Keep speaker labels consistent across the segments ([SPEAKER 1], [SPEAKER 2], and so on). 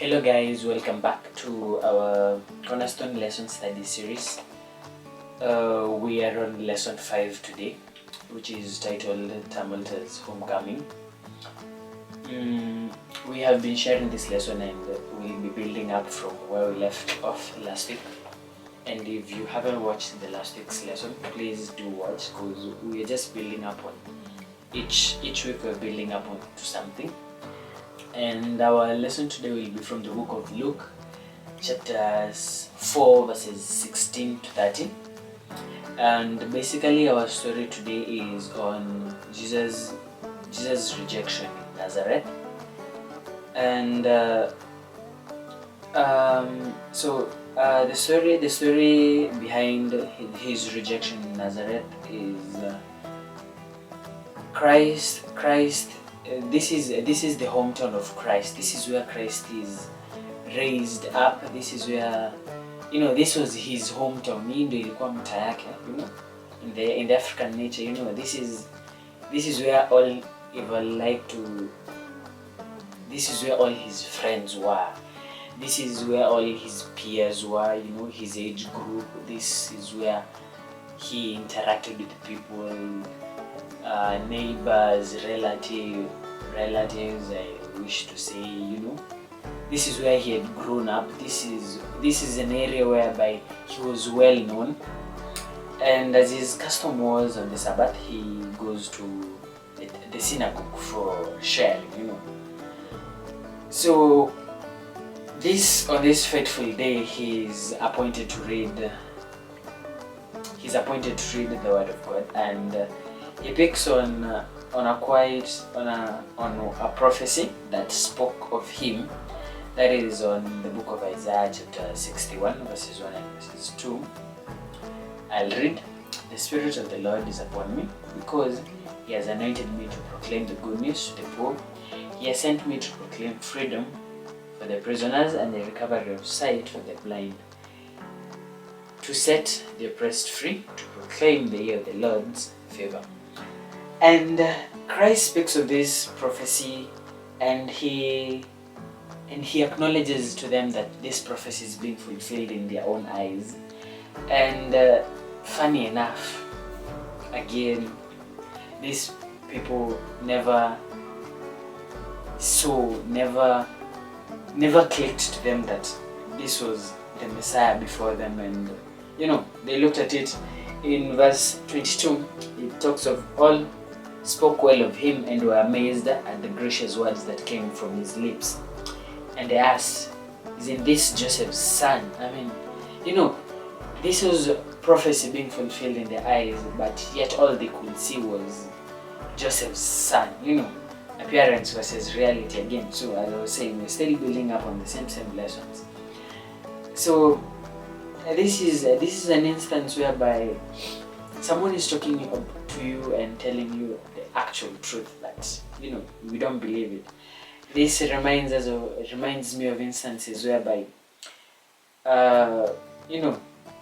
[SPEAKER 1] Hello guys, welcome back to our Cornerstone lesson study series. We are on lesson 5 today, which is titled Tumultuous Homecoming. We have been sharing this lesson and we'll be building up from where we left off last week. And if you haven't watched the last week's lesson, please do watch, because we are just building up on each week we're building up on to something. And our lesson today will be from the book of Luke, chapters 4 verses 16 to 30. And basically our story today is on Jesus' rejection in Nazareth. And the story behind his rejection in Nazareth is Christ. This is the hometown of Christ. This is where Christ is raised up. This is where, this was his hometown. Ndio ilikuwa mtaa yake, in the African nature, this is where all this is where all his friends were. This is where all his peers were, his age group. This is where he interacted with people, neighbors, relatives, I wish to say, This is where he had grown up. This is an area whereby he was well known. And as his custom was on the Sabbath, he goes to the synagogue for sharing, So on this fateful day, he's appointed to read the word of God, and he picks on a prophecy that spoke of him. That is on the book of Isaiah chapter 61 verses 1 and verses 2. I'll read. The Spirit of the Lord is upon me, because he has anointed me to proclaim the good news to the poor. He has sent me to proclaim freedom for the prisoners and the recovery of sight for the blind, to set the oppressed free, to proclaim the year of the Lord's favor. And Christ speaks of this prophecy, and he acknowledges to them that this prophecy is being fulfilled in their own eyes. And funny enough, again, these people never clicked to them that this was the Messiah before them. And they looked at it. In verse 22, it talks of all spoke well of him and were amazed at the gracious words that came from his lips. And they asked, "Isn't this Joseph's son?" I mean, this was prophecy being fulfilled in their eyes, but yet all they could see was Joseph's son. Appearance versus reality again. So as I was saying, we're still building up on the same lessons. So this is an instance whereby someone is talking to you and telling you the actual truth that we don't believe it. This reminds me of instances whereby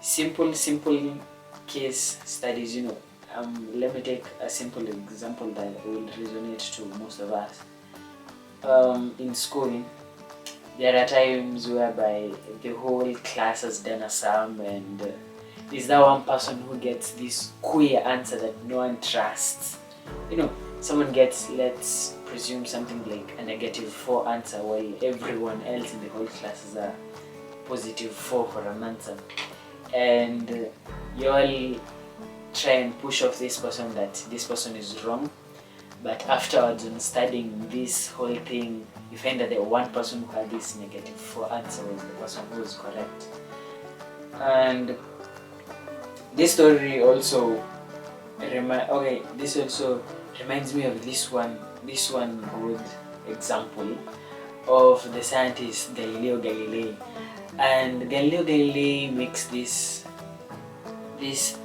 [SPEAKER 1] simple case studies. Let me take a simple example that will resonate to most of us. In school, there are times whereby the whole class has done a sum, and there's that one person who gets this queer answer that no one trusts. Someone gets, let's presume, something like a -4 answer, while everyone else in the whole class is a +4 for an answer. And you all try and push off this person that this person is wrong. But afterwards, when studying this whole thing, you find that the one person who had this -4 answer was the person who was correct. And this story also reminds me of this one good example of the scientist Galileo Galilei. And Galileo Galilei makes this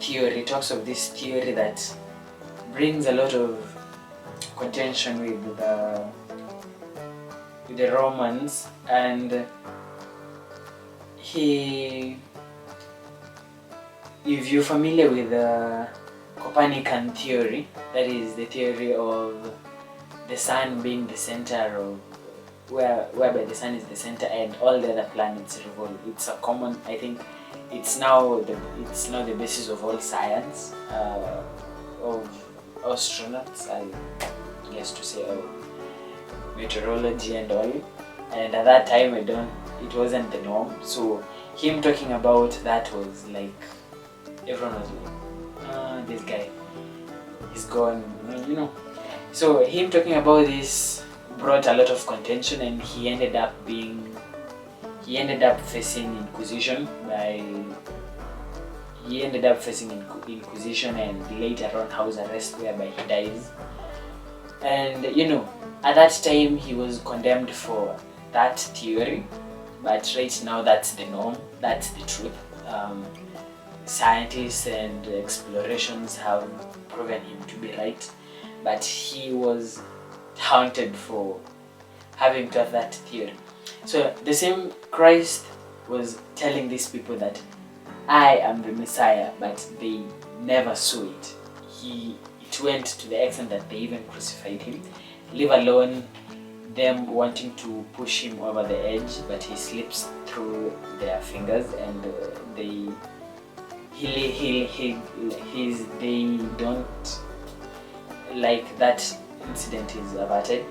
[SPEAKER 1] theory, talks of this theory that brings a lot of contention with the Romans. And if you're familiar with the Copernican theory, that is the theory of the sun being the center of whereby the sun is the center and all the other planets revolve. It's a common, I think it's now the basis of all science, of astronauts, I guess to say, of meteorology and all. And at that time it wasn't the norm. So him talking about that was like, everyone was like, this guy, he's gone, So him talking about this brought a lot of contention, and he ended up facing Inquisition and later on house arrest, whereby he dies. And at that time he was condemned for that theory, but right now that's the norm, that's the truth. Scientists and explorations have proven him to be right, but he was haunted for having taught that theory. So the same Christ was telling these people that I am the Messiah, but they never saw it. It went to the extent that they even crucified him, leave alone them wanting to push him over the edge, but he slips through their fingers, and they don't, like, that incident is averted.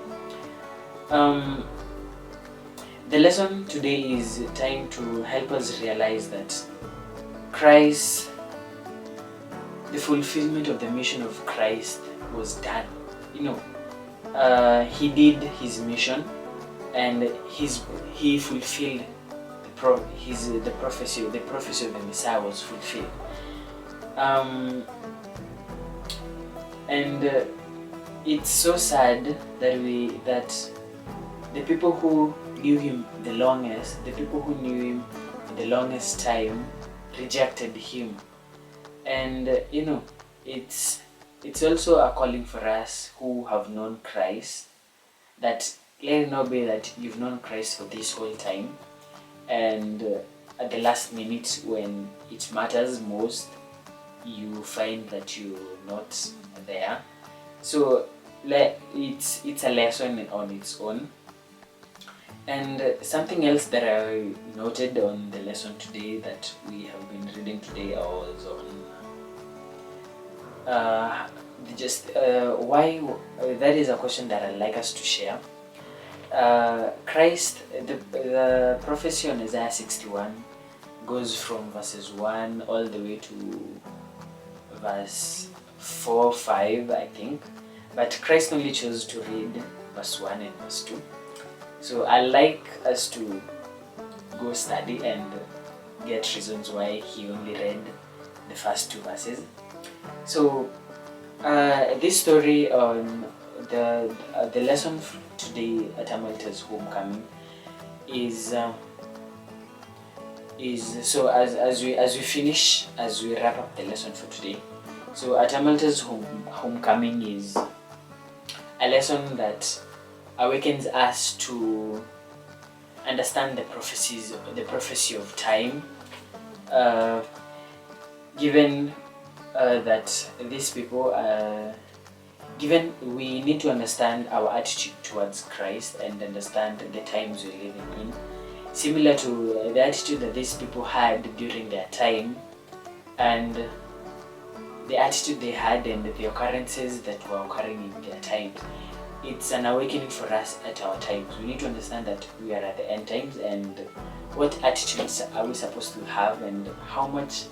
[SPEAKER 1] The lesson today is trying to help us realize that Christ, the fulfillment of the mission of Christ was done. He did his mission, and he fulfilled the prophecy of the Messiah was fulfilled. And it's so sad that the people who knew him the longest, the longest time, rejected him. And it's also a calling for us who have known Christ, that let it not be that you've known Christ for this whole time, and at the last minute when it matters most, you find that you're not there. So it's a lesson on its own. And something else that I noted on the lesson today that we have been reading today was on why, that is a question that I'd like us to share. Christ, the prophecy on Isaiah 61 goes from verses 1 all the way to verse 4, 5, I think. But Christ only chose to read verse 1 and verse 2. So I like us to go study and get reasons why he only read the first 2 verses. So this story on the lesson today at Tumultuous Homecoming is so as we wrap up the lesson for today. So at Tumultuous Homecoming is a lesson that awakens us to understand the prophecy of time, given that these people, given we need to understand our attitude towards Christ and understand the times we're living in, similar to the attitude that these people had during their time, and the attitude they had and the occurrences that were occurring in their times. It's an awakening for us at our times. We need to understand that we are at the end times, and what attitudes are we supposed to have, and how much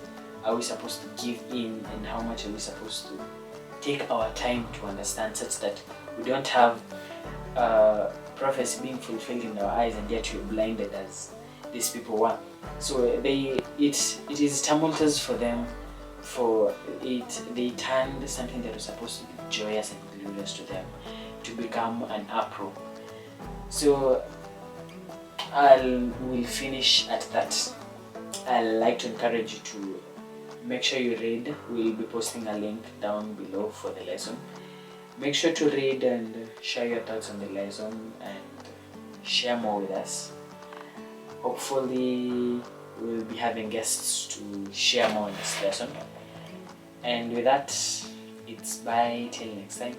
[SPEAKER 1] are we supposed to give in, and how much are we supposed to take our time to understand, such that we don't have prophecy being fulfilled in our eyes and yet we're blinded as these people were. So it is tumultuous for them. They turned something that was supposed to be joyous and glorious to them to become an uproar. So we'll finish at that. I'd like to encourage you to make sure you read. We'll be posting a link down below for the lesson. Make sure to read and share your thoughts on the lesson and share more with us. Hopefully we'll be having guests to share more on this lesson. And with that, it's bye till next time.